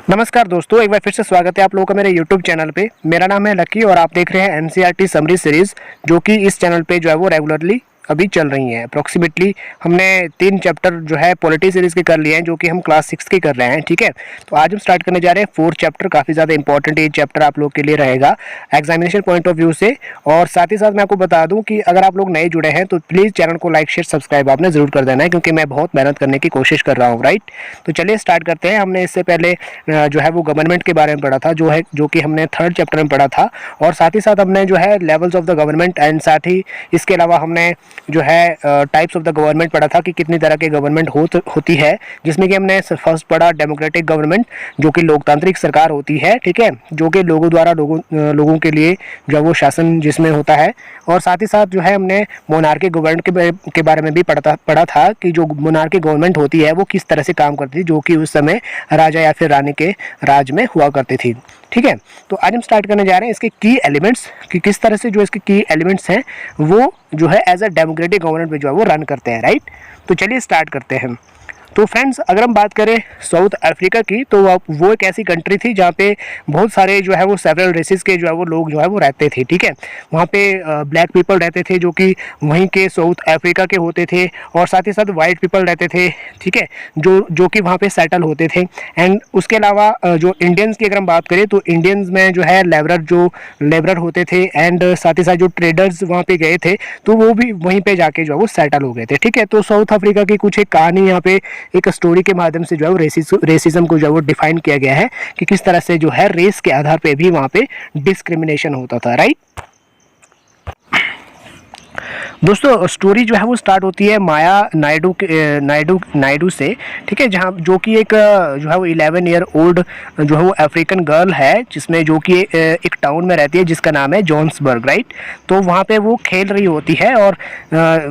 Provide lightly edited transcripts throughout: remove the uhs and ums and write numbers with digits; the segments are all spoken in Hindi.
नमस्कार दोस्तों, एक बार फिर से स्वागत है आप लोगों का मेरे YouTube चैनल पे। मेरा नाम है लकी और आप देख रहे हैं NCERT समरी सीरीज़, जो कि इस चैनल पे जो है वो रेगुलरली अभी चल रही हैं। अप्रॉक्सीमेटली हमने 3 चैप्टर जो है पॉलिटी सीरीज़ के कर लिए हैं, जो कि हम क्लास 6 के कर रहे हैं। ठीक है, तो आज हम स्टार्ट करने जा रहे हैं 4th चैप्टर। काफ़ी ज़्यादा इंपॉर्टेंट ये चैप्टर आप लोग के लिए रहेगा एग्जामिनेशन पॉइंट ऑफ व्यू से। और साथ ही साथ मैं आपको बता दूं कि अगर आप लोग नए जुड़े हैं तो प्लीज़ चैनल को लाइक शेयर सब्सक्राइब आपने ज़रूर कर देना है, क्योंकि मैं बहुत मेहनत करने की कोशिश कर रहा हूँ। राइट, तो चलिए स्टार्ट करते हैं। हमने इससे पहले जो है वो गवर्नमेंट के बारे में पढ़ा था, जो कि हमने 3rd चैप्टर में पढ़ा था। और साथ ही साथ हमने जो है levels of the government and साथ ही इसके अलावा हमने जो है टाइप्स ऑफ द गवर्नमेंट पढ़ा था कि कितनी तरह की गवर्नमेंट होती है, जिसमें कि हमने फर्स्ट पढ़ा डेमोक्रेटिक गवर्नमेंट, जो कि लोकतांत्रिक सरकार होती है। ठीक है, जो कि लोगों द्वारा लोगों के लिए जो है वो शासन जिसमें होता है। और साथ ही साथ जो है हमने मोनार्की गवर्नमेंट के बारे में भी पढ़ा था कि जो मोनार्की गवर्नमेंट होती है वो किस तरह से काम करती थी, जो कि उस समय राजा या फिर रानी के राज में हुआ करती थी। ठीक है, तो आज हम स्टार्ट करने जा रहे हैं इसके की एलिमेंट्स, कि किस तरह से जो इसके की एलिमेंट्स हैं वो जो है एज अ डेमोक्रेटिक गवर्नमेंट में जो है वो रन करते हैं। राइट, तो चलिए स्टार्ट करते हैं। तो फ्रेंड्स, अगर हम बात करें साउथ अफ्रीका की, तो वो एक ऐसी कंट्री थी जहाँ पे बहुत सारे जो है वो सेवरल रेसेस के जो है वो लोग जो है वो रहते थे। ठीक है, वहाँ पे ब्लैक पीपल रहते थे जो कि वहीं के साउथ अफ्रीका के होते थे, और साथ ही साथ वाइट पीपल रहते थे। ठीक है, जो कि वहाँ पे सेटल होते थे। एंड उसके अलावा जो इंडियंस की अगर हम बात करें तो इंडियंस में जो है लेबरर होते थे, एंड साथ ही साथ जो ट्रेडर्स वहाँ पे गए थे तो वो भी वहीं पे जाके जो है वो सेटल हो गए थे। ठीक है, तो साउथ अफ्रीका की कुछ एक कहानी यहाँ पे एक स्टोरी के माध्यम से जो है वो रेसिज्म को जो है वो डिफाइन किया गया है कि किस तरह से जो है रेस के आधार पे भी वहाँ पे डिस्क्रिमिनेशन होता था। राइट दोस्तों, स्टोरी जो है वो स्टार्ट होती है माया नायडू से। ठीक है, जहाँ जो कि एक जो है वो 11 ईयर ओल्ड जो है वो अफ्रीकन गर्ल है, जिसमें जो कि एक टाउन में रहती है जिसका नाम है जोहान्सबर्ग। राइट, तो वहाँ पे वो खेल रही होती है और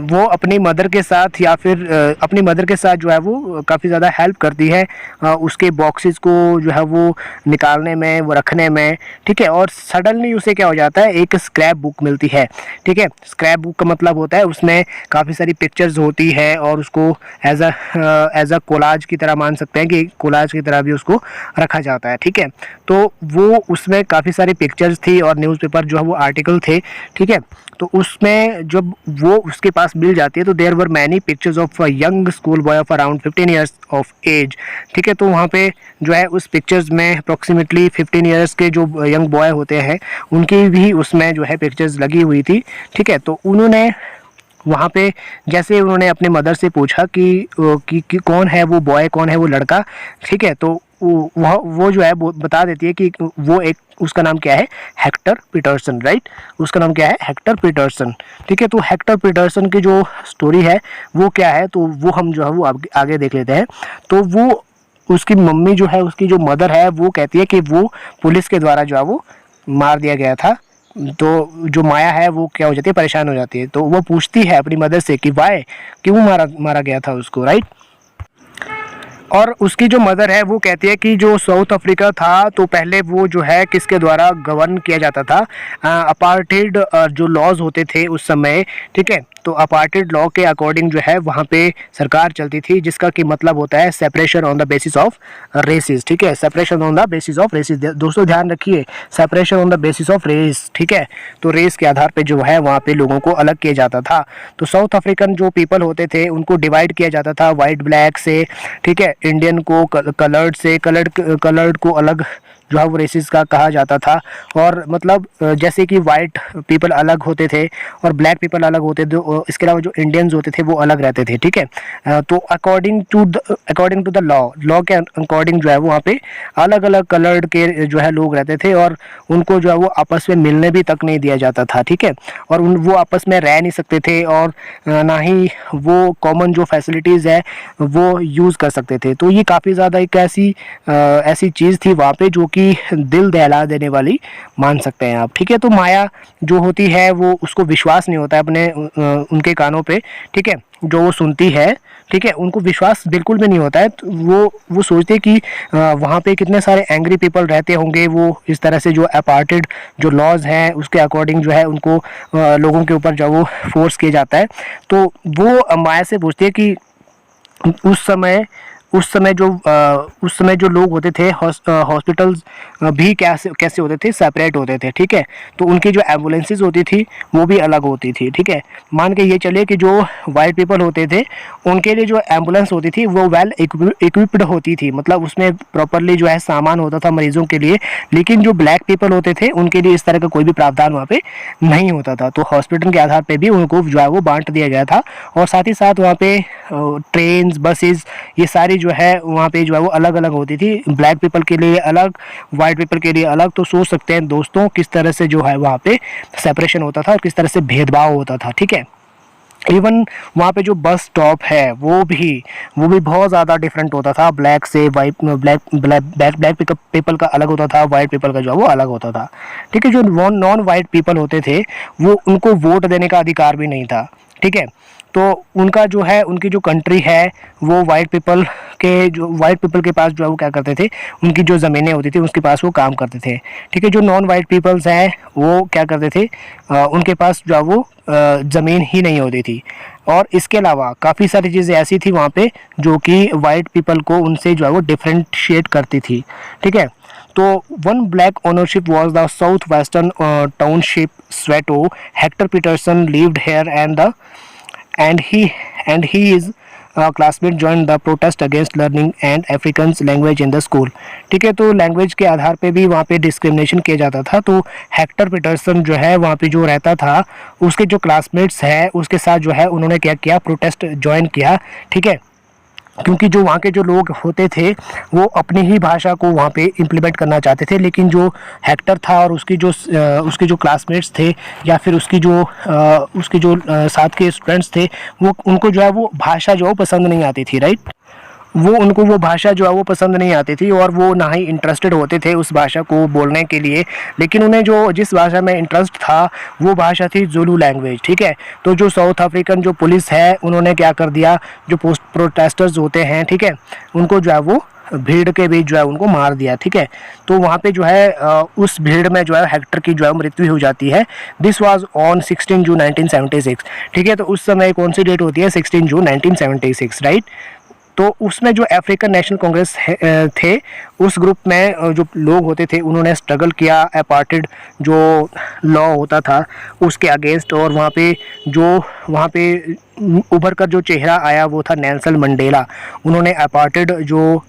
वो अपनी मदर के साथ या फिर अपनी मदर के साथ जो है वो काफ़ी ज़्यादा हेल्प करती है उसके बॉक्सेस को जो है वो निकालने में, वो रखने में। ठीक है, और सडनली उसे क्या हो जाता है, एक स्क्रैप बुक मिलती है। ठीक है, स्क्रैप बुक का मतलब होता है उसमें काफ़ी सारी पिक्चर्स होती है और उसको एज अ कोलाज की तरह मान सकते हैं कि कोलाज की तरह भी उसको रखा जाता है। ठीक है, तो वो उसमें काफ़ी सारी पिक्चर्स थी और न्यूज़पेपर जो है वो आर्टिकल थे। ठीक है, तो उसमें जब वो उसके पास मिल जाती है तो there were many pictures of a young school boy of around 15 years of age. ठीक है, तो वहाँ पे जो है उस पिक्चर्स में अप्रॉक्सीमेटली 15 ईयर्स के जो यंग बॉय होते हैं उनकी भी उसमें जो है पिक्चर्स लगी हुई थी। ठीक है, तो उन्होंने वहाँ पे जैसे उन्होंने अपने मदर से पूछा कि कौन है वो बॉय, कौन है वो लड़का। ठीक है, तो वो जो है वो बता देती है कि वो एक, उसका नाम क्या है, हेक्टर पीटरसन। राइट, उसका नाम क्या है, हेक्टर पीटरसन। ठीक है, तो हेक्टर पीटरसन की जो स्टोरी है वो क्या है, तो वो हम जो है वो आगे देख लेते हैं। तो वो उसकी मम्मी जो है, उसकी जो मदर है, वो कहती है कि वो पुलिस के द्वारा जो है वो मार दिया गया था। तो जो माया है वो क्या हो जाती है, परेशान हो जाती है। तो वो पूछती है अपनी मदर से कि वाई, क्यों मारा गया था उसको। राइट, और उसकी जो मदर है वो कहती है कि जो साउथ अफ्रीका था तो पहले वो जो है किसके द्वारा गवर्न किया जाता था, अपार्टेड जो लॉज होते थे उस समय। ठीक है, तो अपार्टेड लॉ के अकॉर्डिंग जो है वहाँ पे सरकार चलती थी, जिसका कि मतलब होता है separation on the basis of races. ठीक है, separation on the basis of races. दोस्तों ध्यान रखिए, separation on the basis of race. ठीक है, तो रेस के आधार पे जो है वहाँ पे लोगों को अलग किया जाता था। तो साउथ अफ्रीकन जो पीपल होते थे उनको डिवाइड किया जाता था वाइट ब्लैक से। ठीक है, इंडियन को कलर्ड से, कलर्ड को अलग जो है वो रेसिस का कहा जाता था। और मतलब जैसे कि वाइट पीपल अलग होते थे और ब्लैक पीपल अलग होते थे, इसके अलावा जो इंडियंस होते थे वो अलग रहते थे। ठीक है, तो अकॉर्डिंग टू द लॉ के अकॉर्डिंग जो है वो वहाँ पे अलग अलग कलर्ड के जो है लोग रहते थे और उनको जो है वो आपस में मिलने भी तक नहीं दिया जाता था। ठीक है, और वो आपस में रह नहीं सकते थे और ना ही वो कॉमन जो फैसिलिटीज़ है वो यूज़ कर सकते थे। तो ये काफ़ी ज़्यादा एक ऐसी चीज़ थी वहाँ पे जो कि दिल दहला देने वाली मान सकते हैं आप। ठीक है, तो माया जो होती है वो उसको विश्वास नहीं होता है अपने उनके कानों पे। ठीक है, जो वो सुनती है, ठीक है, उनको विश्वास बिल्कुल भी नहीं होता है। तो वो सोचते कि वहाँ पे कितने सारे एंग्री पीपल रहते होंगे, वो इस तरह से जो अपार्टेड जो लॉज हैं उसके अकॉर्डिंग जो है उनको लोगों के ऊपर जो वो फोर्स किया जाता है। तो वो माया से पूछती है कि उस समय जो लोग होते थे हॉस्पिटल्स भी कैसे कैसे होते थे, सेपरेट होते थे, ठीक है। तो उनकी जो एम्बुलेंसेज होती थी वो भी अलग होती थी, ठीक है। मान के ये चलिए कि जो वाइट पीपल होते थे उनके लिए जो एम्बुलेंस होती थी वो वेल इक्विप्ड होती थी, मतलब उसमें प्रॉपरली जो है सामान होता था मरीजों के लिए। लेकिन जो ब्लैक पीपल होते थे उनके लिए इस तरह का कोई भी प्रावधान वहाँ पे नहीं होता था। तो हॉस्पिटल के आधार पे भी उनको जो है वो बांट दिया गया था। और साथ ही साथ वहाँ पे ट्रेन, बसेस, ये सारी जो है वहाँ पे जो है वो अलग अलग होती थी, ब्लैक पीपल के लिए अलग, वाइट पीपल के लिए अलग। तो सोच सकते हैं दोस्तों किस तरह से जो है वहाँ पे सेपरेशन होता था और किस तरह से भेदभाव होता था, ठीक है। इवन वहाँ पे जो बस स्टॉप है वो भी बहुत ज़्यादा डिफरेंट होता था, ब्लैक से वाइट, ब्लैक पीपल का अलग होता था, वाइट पीपल का जो है वो अलग होता था, ठीक है। जो नॉन वाइट पीपल होते थे वो उनको वोट देने का अधिकार भी नहीं था, ठीक है। तो उनका जो है, उनकी जो कंट्री है वो वाइट पीपल के पास जो है वो क्या करते थे, उनकी जो ज़मीनें होती थी उसके पास वो काम करते थे, ठीक है। जो नॉन वाइट पीपल्स हैं वो क्या करते थे, उनके पास जो है वो ज़मीन ही नहीं होती थी। और इसके अलावा काफ़ी सारी चीज़ें ऐसी थी वहाँ पे जो कि वाइट पीपल को उनसे जो है वो डिफ्रेंशिएट करती थी, ठीक है। तो one black ownership was the south western township Soweto. Hector Peterson lived here and his classmate joined the protest against learning and Africans language in the school, ठीक है। तो लैंग्वेज के आधार पे भी वहाँ पे डिस्क्रिमिनेशन किया जाता था। तो हेक्टर पीटरसन जो है वहाँ पे जो रहता था, उसके जो क्लासमेट्स हैं उसके साथ जो है उन्होंने क्या किया, प्रोटेस्ट ज्वाइन किया, ठीक है। क्योंकि जो वहाँ के जो लोग होते थे वो अपनी ही भाषा को वहाँ पे इम्प्लीमेंट करना चाहते थे, लेकिन जो हेक्टर था और उसके जो क्लासमेट्स थे या फिर उसके जो साथ के स्टूडेंट्स थे, वो उनको जो है वो भाषा जो पसंद नहीं आती थी, राइट। उनको वो भाषा जो है वो पसंद नहीं आती थी और वो ना ही इंटरेस्टेड होते थे उस भाषा को बोलने के लिए। लेकिन उन्हें जो जिस भाषा में इंटरेस्ट था वो भाषा थी ज़ुलू लैंग्वेज, ठीक है। तो जो साउथ अफ्रीकन जो पुलिस है उन्होंने क्या कर दिया, जो प्रोटेस्टर्स होते हैं, ठीक है, उनको जो है वो भीड़ के बीच जो है उनको मार दिया, ठीक है। तो वहाँ पे जो है उस भीड़ में जो है हेक्टर की जो है मृत्यु हो जाती है। दिस वाज ऑन 16 जून 1976, ठीक है। तो उस समय कौन सी डेट होती है, 16 जून 1976, राइट। तो उसमें जो अफ्रीकन नेशनल कांग्रेस थे, उस ग्रुप में जो लोग होते थे उन्होंने स्ट्रगल किया अपार्टेड जो लॉ होता था उसके अगेंस्ट। और वहाँ पे उभर कर जो चेहरा आया वो था नेल्सन मंडेला। उन्होंने अपार्टेड जो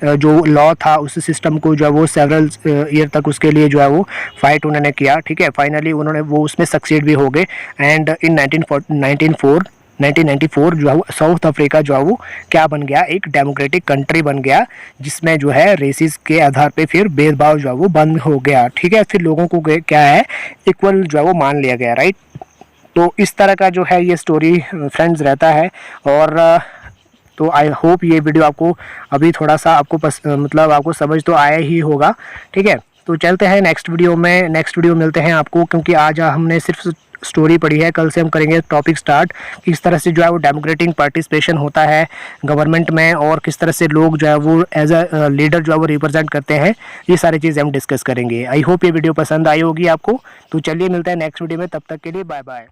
लॉ था उस सिस्टम को जो है वो सेवरल ईयर तक उसके लिए जो है वो फाइट उन्होंने किया, ठीक है। फाइनली उन्होंने वो उसमें सक्सीड भी हो गए। एंड इन 1994 जो है वो साउथ अफ्रीका जो है वो क्या बन गया, एक डेमोक्रेटिक कंट्री बन गया, जिसमें जो है रेसिस के आधार पे फिर भेदभाव जो है वो बंद हो गया, ठीक है। फिर लोगों को क्या है, इक्वल जो है वो मान लिया गया, राइट। तो इस तरह का जो है ये स्टोरी फ्रेंड्स रहता है। और तो आई होप ये वीडियो आपको अभी थोड़ा सा मतलब आपको समझ तो आया ही होगा, ठीक है। तो चलते हैं नेक्स्ट वीडियो मिलते हैं आपको, क्योंकि आज हमने सिर्फ स्टोरी पढ़ी है। कल से हम करेंगे टॉपिक स्टार्ट, किस तरह से जो है वो डेमोक्रेटिक पार्टिसिपेशन होता है गवर्नमेंट में और किस तरह से लोग जो है वो एज अ लीडर जो है वो रिप्रेजेंट करते हैं। ये सारी चीज़ें हम डिस्कस करेंगे। आई होप ये वीडियो पसंद आई होगी आपको। तो चलिए मिलते हैं नेक्स्ट वीडियो में, तब तक के लिए बाय बाय।